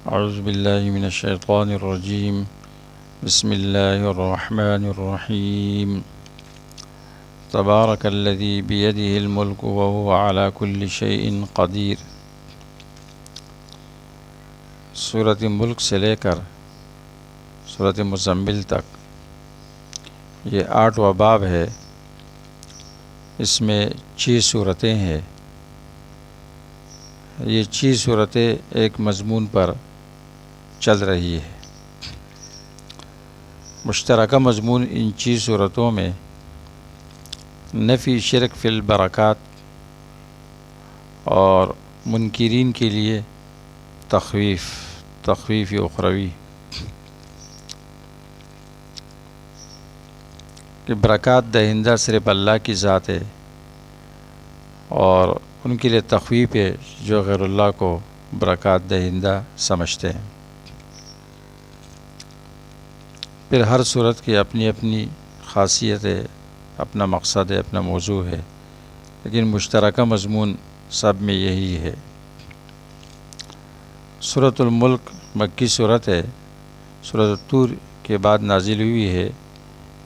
اعوذ باللہ من الشیطان الرجیم بسم اللہ الرحمن الرحیم تبارک الذی بیدہ الملک وہو علی کل شیء قدیر۔ سورۃ ملک سے لے کر سورۃ مزمل تک یہ 8واں باب ہے۔ اس میں 6 صورتیں ہیں۔ یہ 6 صورتیں ایک مضمون پر چل رہی ہے۔ مشترکہ مضمون ان 6 صورتوں میں نفی شرک فی البرکات اور منکرین کے لیے تخویف اخروی کہ برکات دہندہ صرف اللہ کی ذات ہے اور ان کے لیے تخویف ہے جو غیر اللہ کو برکات دہندہ سمجھتے ہیں۔ پھر ہر صورت کی اپنی اپنی خاصیت ہے، اپنا مقصد ہے، اپنا موضوع ہے، لیکن مشترکہ مضمون سب میں یہی ہے۔ سورۃ الملک مکی صورت ہے۔ سورۃ الطور کے بعد نازل ہوئی ہے۔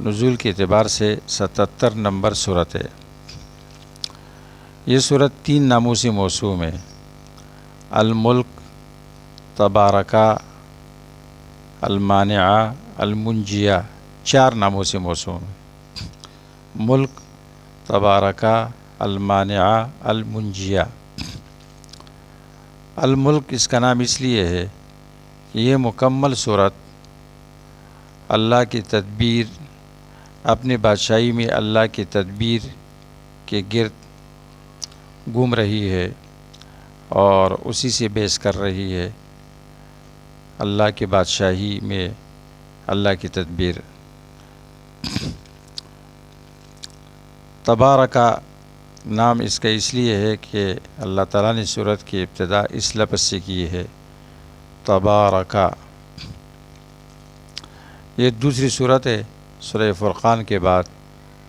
نزول کے اعتبار سے 77 نمبر صورت ہے۔ یہ صورت 3 ناموں سے موسوم ہے: الملک، تبارکہ، المانعہ، المنجیہ، 4 ناموں سے موسوم ہے۔ ملک، تبارکہ، المانعہ، المنجیہ۔ الملک اس کا نام اس لیے ہے کہ یہ مکمل صورت اللہ کی تدبیر، اپنی بادشاہی میں اللہ کی تدبیر کے گرد گھوم رہی ہے اور اسی سے بحث کر رہی ہے۔ اللہ کی بادشاہی میں اللہ کی تدبیر۔ تبارکہ نام اس کا اس لیے ہے کہ اللہ تعالیٰ نے سورت کی ابتدا اس لفظ سے کی ہے، تبارکہ۔ یہ دوسری صورت ہے سورہ فرقان کے بعد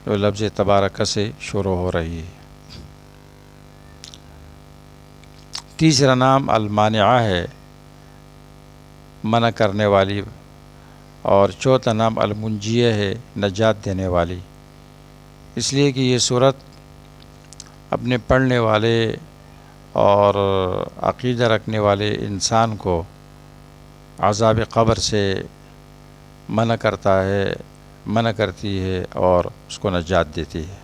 جو لفظ تبارکہ سے شروع ہو رہی ہے۔ تیسرا نام المانعہ ہے، منع کرنے والی، اور چوتھا نام المنجیہ ہے، نجات دینے والی۔ اس لیے کہ یہ صورت اپنے پڑھنے والے اور عقیدہ رکھنے والے انسان کو عذاب قبر سے منع کرتی ہے اور اس کو نجات دیتی ہے۔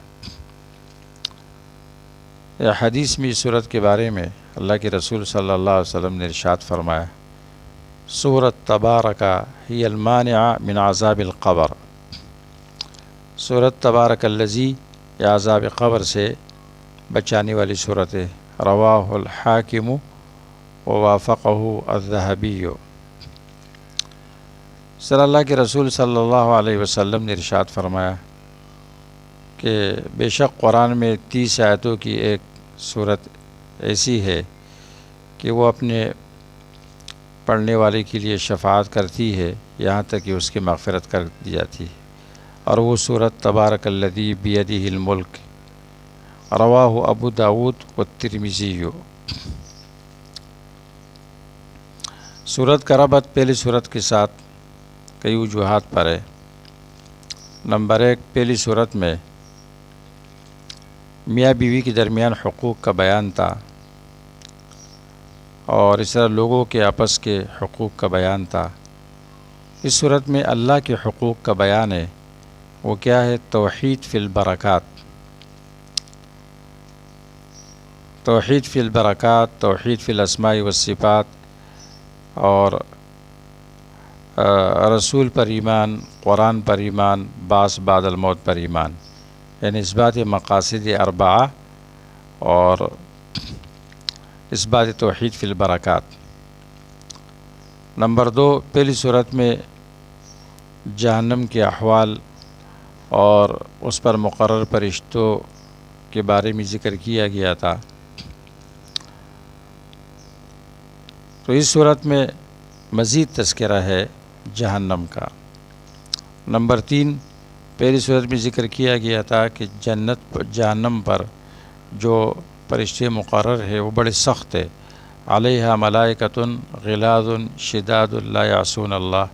یہ حدیث میں اس صورت کے بارے میں اللہ کے رسول صلی اللہ علیہ وسلم نے ارشاد فرمایا: سورۃ تبارکہ ہی المانعہ من عذاب القبر۔ سورۃ تبارک الذی یہ عذاب قبر سے بچانے والی صورت ہے۔ رواہ الحاکم ووافقہ الذہبی۔ صلی اللہ کے رسول صلی اللہ علیہ وسلم نے ارشاد فرمایا کہ بے شک قرآن میں 30 آیتوں کی ایک صورت ایسی ہے کہ وہ اپنے پڑھنے والے کے لیے شفاعت کرتی ہے یہاں تک کہ اس کی مغفرت کر دی جاتی ہے، اور وہ صورت تبارک الذی بیدہ الملک۔ رواہ ابو داود والترمذی۔ صورت کا ربط پہلی صورت کے ساتھ کئی وجوہات پر ہے۔ نمبر 1، پہلی صورت میں میاں بیوی کے درمیان حقوق کا بیان تھا، اور اس طرح لوگوں کے آپس کے حقوق کا بیان تھا۔ اس صورت میں اللہ کے حقوق کا بیان ہے۔ وہ کیا ہے؟ توحید فی البرکات، توحید فی البرکات، توحید فی الاسماء والصفات، اور رسول پر ایمان، قرآن پر ایمان، بعث بعد الموت پر ایمان، یعنی اثبات مقاصد اربعہ اور اثبات توحید فی البرکات۔ نمبر 2، پہلی صورت میں جہنم کے احوال اور اس پر مقرر فرشتوں کے بارے میں ذکر کیا گیا تھا، تو اس صورت میں مزید تذکرہ ہے جہنم کا۔ نمبر 3، پہلی صورت میں ذکر کیا گیا تھا کہ جہنم پر جو فرشتے مقرر ہے وہ بڑے سخت ہے، علیہا ملائکۃ غلاظ شداد لا یعصون اللہ.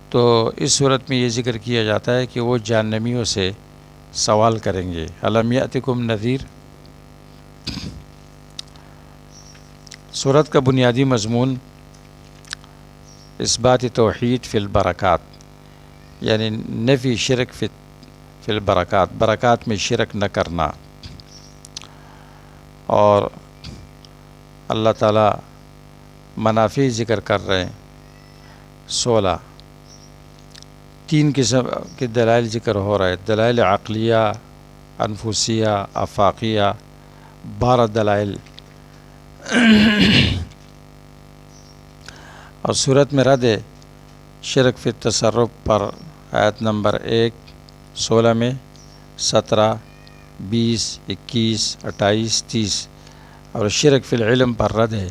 تو اس صورت میں یہ ذکر کیا جاتا ہے کہ وہ جہنمیوں سے سوال کریں گے الم یأتکم نذیر. صورت کا بنیادی مضمون اثبات توحید فی البرکات، یعنی نفی شرک فی البرکات، برکات میں شرک نہ کرنا. اور اللہ تعالیٰ منافع ذکر کر رہے ہیں 16. 3 قسم کے دلائل ذکر ہو رہے، دلائل عقلیہ، انفسیہ، آفاقیہ، 12 دلائل. اور صورت میں رد شرک فی التصرف پر آیت نمبر 1 16 میں 17 20 21 28 30. اور شرک فی العلم پر رد ہے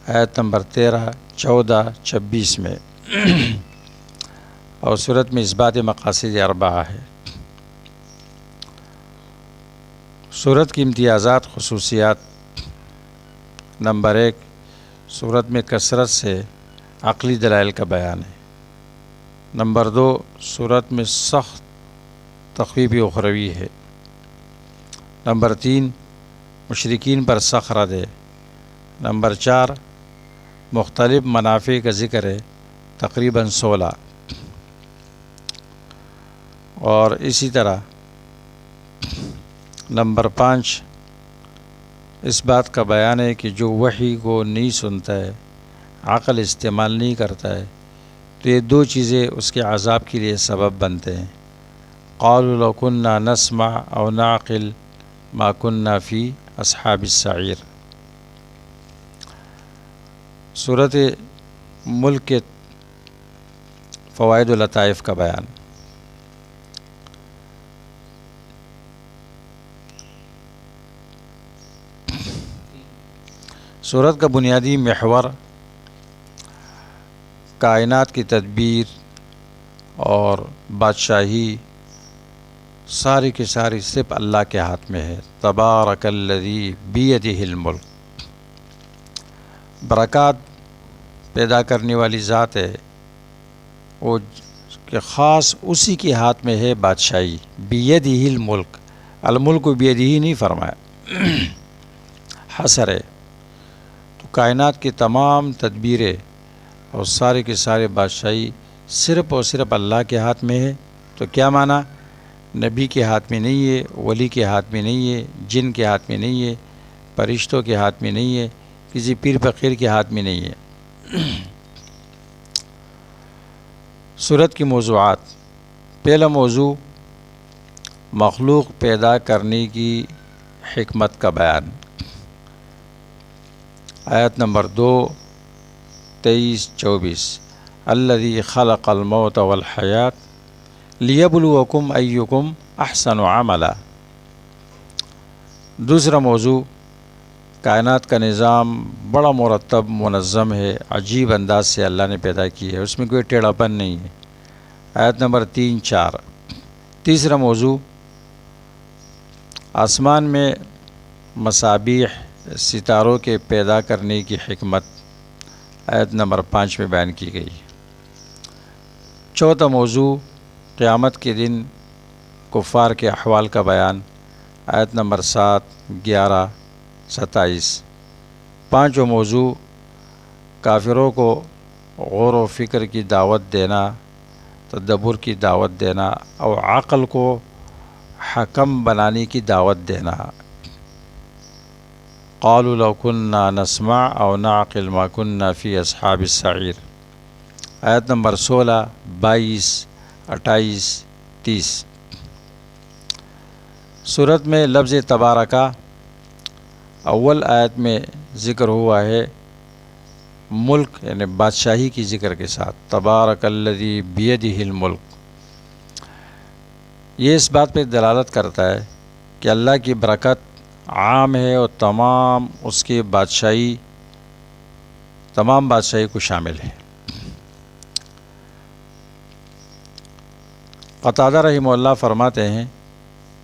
آیت نمبر 13 14 26 میں. اور صورت میں اثبات مقاصد اربعہ ہے. صورت کی امتیازات خصوصیات: نمبر 1، صورت میں کثرت سے عقلی دلائل کا بیان ہے. نمبر 2، صورت میں سخت تخویف اخروی ہے. نمبر 3، مشرکین پر سخت رد ہے. نمبر 4، مختلف منافع کا ذکر ہے تقریباً 16. اور اسی طرح نمبر 5، اس بات کا بیان ہے کہ جو وحی کو نہیں سنتا ہے، عقل استعمال نہیں کرتا ہے، تو یہ 2 چیزیں اس کے عذاب کے لیے سبب بنتے ہیں. قالوا لو كنا نسمع او نعقل ما كنا فی اصحاب السعیر. صورت ملک کے فوائد و لطائف کا بیان. صورت کا بنیادی محور کائنات کی تدبیر اور بادشاہی ساری کی ساری صرف اللہ کے ہاتھ میں ہے. تبارک الذی بیدہ الملک. برکات پیدا کرنے والی ذات ہے وہ کہ خاص اسی کے ہاتھ میں ہے بادشاہی. بیدہ الملک، الملک بیدہ ہی نہیں فرمایا، حصر ہے. تو کائنات کی تمام تدبیریں اور سارے کے سارے بادشاہی صرف اور صرف اللہ کے ہاتھ میں ہے. تو کیا معنی؟ نبی کے ہاتھ میں نہیں ہے، ولی کے ہاتھ میں نہیں ہے، جن کے ہاتھ میں نہیں ہے، فرشتوں کے ہاتھ میں نہیں ہے، کسی پیر فقیر کے ہاتھ میں نہیں ہے. صورت کی موضوعات: پہلا موضوع مخلوق پیدا کرنے کی حکمت کا بیان. آیت نمبر 2 23 24 الذی خلق الموت والحیات لیبلوکم ایکم احسن عملا. دوسرا موضوع کائنات کا نظام بڑا مرتب منظم ہے، عجیب انداز سے اللہ نے پیدا کی ہے، اس میں کوئی ٹیڑھا پن نہیں ہے. آیت نمبر 3 4. تیسرا موضوع آسمان میں مصابیح ستاروں کے پیدا کرنے کی حکمت، آیت نمبر 5 میں بیان کی گئی. چوتھا موضوع قیامت کے دن کفار کے احوال کا بیان، آیت نمبر 7 11 27. پانچواں موضوع کافروں کو غور و فکر کی دعوت دینا، تدبر کی دعوت دینا اور عقل کو حکم بنانے کی دعوت دینا. قالوا لو كنا نسمع او نعقل ما كنا فی اصحاب السعیر. آیت نمبر 16 22 28 30. صورت میں لفظ تبارکہ اول آیت میں ذکر ہوا ہے ملک یعنی بادشاہی کی ذکر کے ساتھ. تبارک الذی بیدہ الملک. یہ اس بات پہ دلالت کرتا ہے کہ اللہ کی برکت عام ہے اور تمام اس کی بادشاہی تمام بادشاہی کو شامل ہے. قتادہ رحمہ اللہ فرماتے ہیں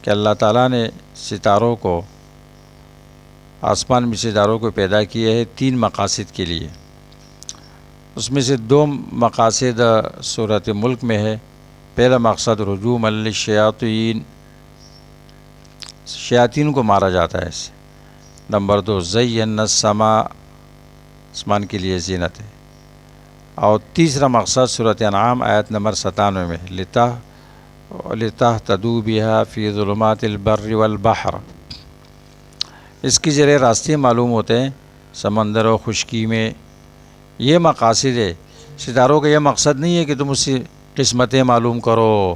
کہ اللہ تعالیٰ نے ستاروں کو آسمان میں ستاروں کو پیدا کیا ہے 3 مقاصد کے لیے۔ اس میں سے 2 مقاصد سورۃ ملک میں ہے۔ پہلا مقصد رجوم للشیاطین، شیاطین کو مارا جاتا ہے اس سے۔ نمبر 2 زینا السماء، آسمان کے لیے زینت ہے۔ اور تیسرا مقصد سورۃ انعام آیت نمبر 97 میں لتہتدوا بہا فی ظلمات البر والبحر، اس کے ذریعے راستے معلوم ہوتے ہیں سمندر و خشکی میں۔ یہ مقاصد ہے۔ ستاروں کا یہ مقصد نہیں ہے کہ تم اس سے قسمتیں معلوم کرو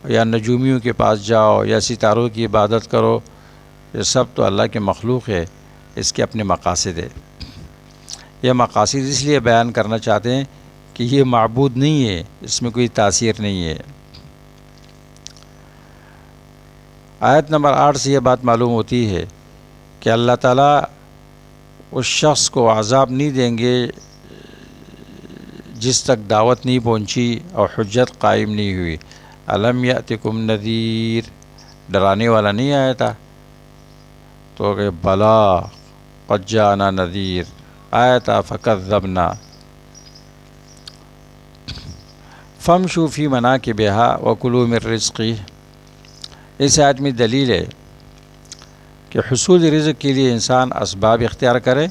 یا نجومیوں کے پاس جاؤ یا ستاروں کی عبادت کرو، یہ سب تو اللہ کے مخلوق ہے، اس کے اپنے مقاصد ہے۔ یہ مقاصد اس لیے بیان کرنا چاہتے ہیں کہ یہ معبود نہیں ہے، اس میں کوئی تاثیر نہیں ہے۔ آیت نمبر 8 سے یہ بات معلوم ہوتی ہے کہ اللہ تعالیٰ اس شخص کو عذاب نہیں دیں گے جس تک دعوت نہیں پہنچی اور حجت قائم نہیں ہوئی۔ الم یأتکم نذیر، ڈرانے والا نہیں آیا تھا؟ تو کہ بلا قد جاءنا نذیر، آیا تھا فکذبنا۔ فامشوا فی مناکبہا وکلوا من رزقہ، اس آیت میں دلیل ہے کہ حصول رزق کے لیے انسان اسباب اختیار کرے،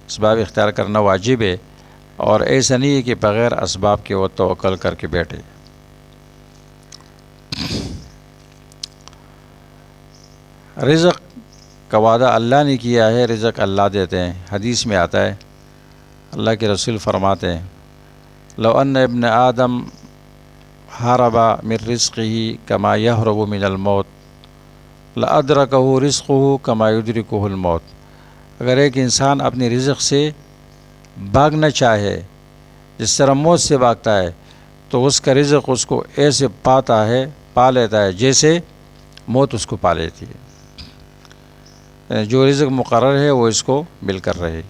اسباب اختیار کرنا واجب ہے، اور ایسا نہیں ہے کہ بغیر اسباب کے وہ توکل کر کے بیٹھے۔ رزق کا وعدہ اللہ نے کیا ہے، رزق اللہ دیتے ہیں۔ حدیث میں آتا ہے، اللہ کے رسول فرماتے ہیں لو ان ابن آدم ہرب من رزقہ کما یہرب من الموت لأدرکہ رزقہ کما یدرکہ الموت، اگر ایک انسان اپنے رزق سے بھاگنا چاہے جس طرح موت سے بھاگتا ہے، تو اس کا رزق اس کو ایسے پا لیتا ہے جیسے موت اس کو پا لیتی ہے۔ یعنی جو رزق مقرر ہے وہ اس کو مل کر رہے۔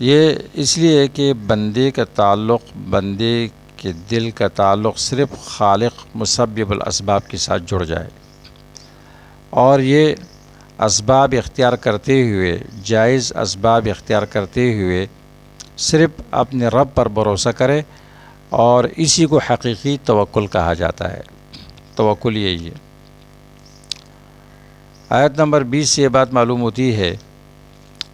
یہ اس لیے کہ بندے کا تعلق، بندے کے دل کا تعلق صرف خالق مسبب الاسباب کے ساتھ جڑ جائے، اور یہ اسباب اختیار کرتے ہوئے، جائز اسباب اختیار کرتے ہوئے صرف اپنے رب پر بھروسہ کرے، اور اسی کو حقیقی توکل کہا جاتا ہے۔ توکل یہی ہے۔ آیت نمبر 20 سے یہ بات معلوم ہوتی ہے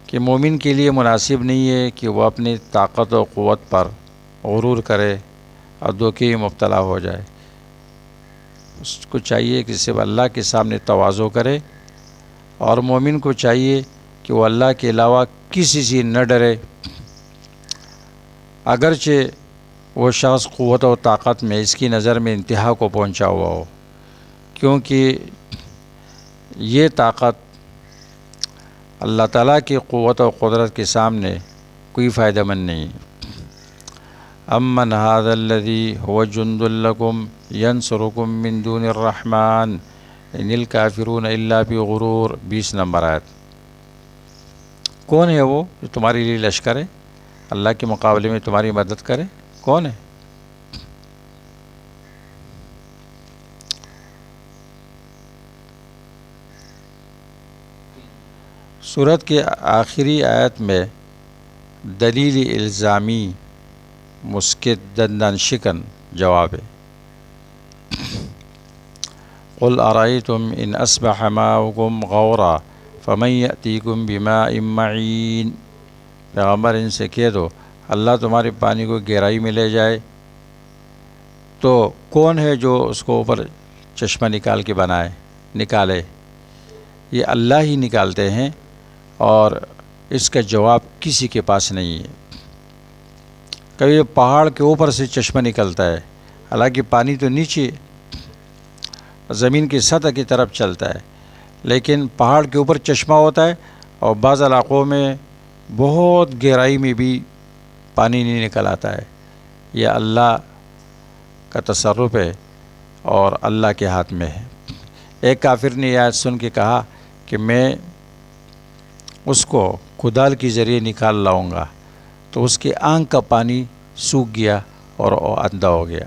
کہ مومن کے لیے مناسب نہیں ہے کہ وہ اپنی طاقت و قوت پر غرور کرے اور دھوکے میں مبتلا ہو جائے۔ اس کو چاہیے کہ صرف اللہ کے سامنے تواضع کرے، اور مومن کو چاہیے کہ وہ اللہ کے علاوہ کسی سے نہ ڈرے، اگرچہ وہ شخص قوت و طاقت میں اس کی نظر میں انتہا کو پہنچا ہوا ہو، کیونکہ یہ طاقت اللہ تعالیٰ کی قوت و قدرت کے سامنے کوئی فائدہ مند نہیں۔ امن ھذا الذی هو جند لکم ینصرکم من دون الرحمن ان الکافرون الا فی غرور، 20 نمبر آیت۔ کون ہے وہ جو تمہارے لیے لشکر ہے، اللہ کے مقابلے میں تمہاری مدد کرے؟ کون ہے؟ سورت کے آخری آیت میں دلیل الزامی مسکت دندان شکن جواب ہے۔ قل ارأیتم ان اصبح ماؤکم غورا فمن یأتیکم بماء معین، پیغمبر ان سے کہہ دو اللہ تمہارے پانی کو گہرائی میں لے جائے تو کون ہے جو اس کو اوپر چشمہ نکال کے نکالے؟ یہ اللہ ہی نکالتے ہیں، اور اس کا جواب کسی کے پاس نہیں ہے۔ کبھی پہاڑ کے اوپر سے چشمہ نکلتا ہے، حالانکہ پانی تو نیچے زمین کی سطح کی طرف چلتا ہے، لیکن پہاڑ کے اوپر چشمہ ہوتا ہے، اور بعض علاقوں میں بہت گہرائی میں بھی پانی نہیں نکل آتا ہے۔ یہ اللہ کا تصرف ہے اور اللہ کے ہاتھ میں ہے۔ ایک کافر نے یہ آیت سن کے کہا کہ میں اس کو کدال کے ذریعے نکال لاؤں گا، تو اس کی آنکھ کا پانی سوکھ گیا اور اندھا ہو گیا۔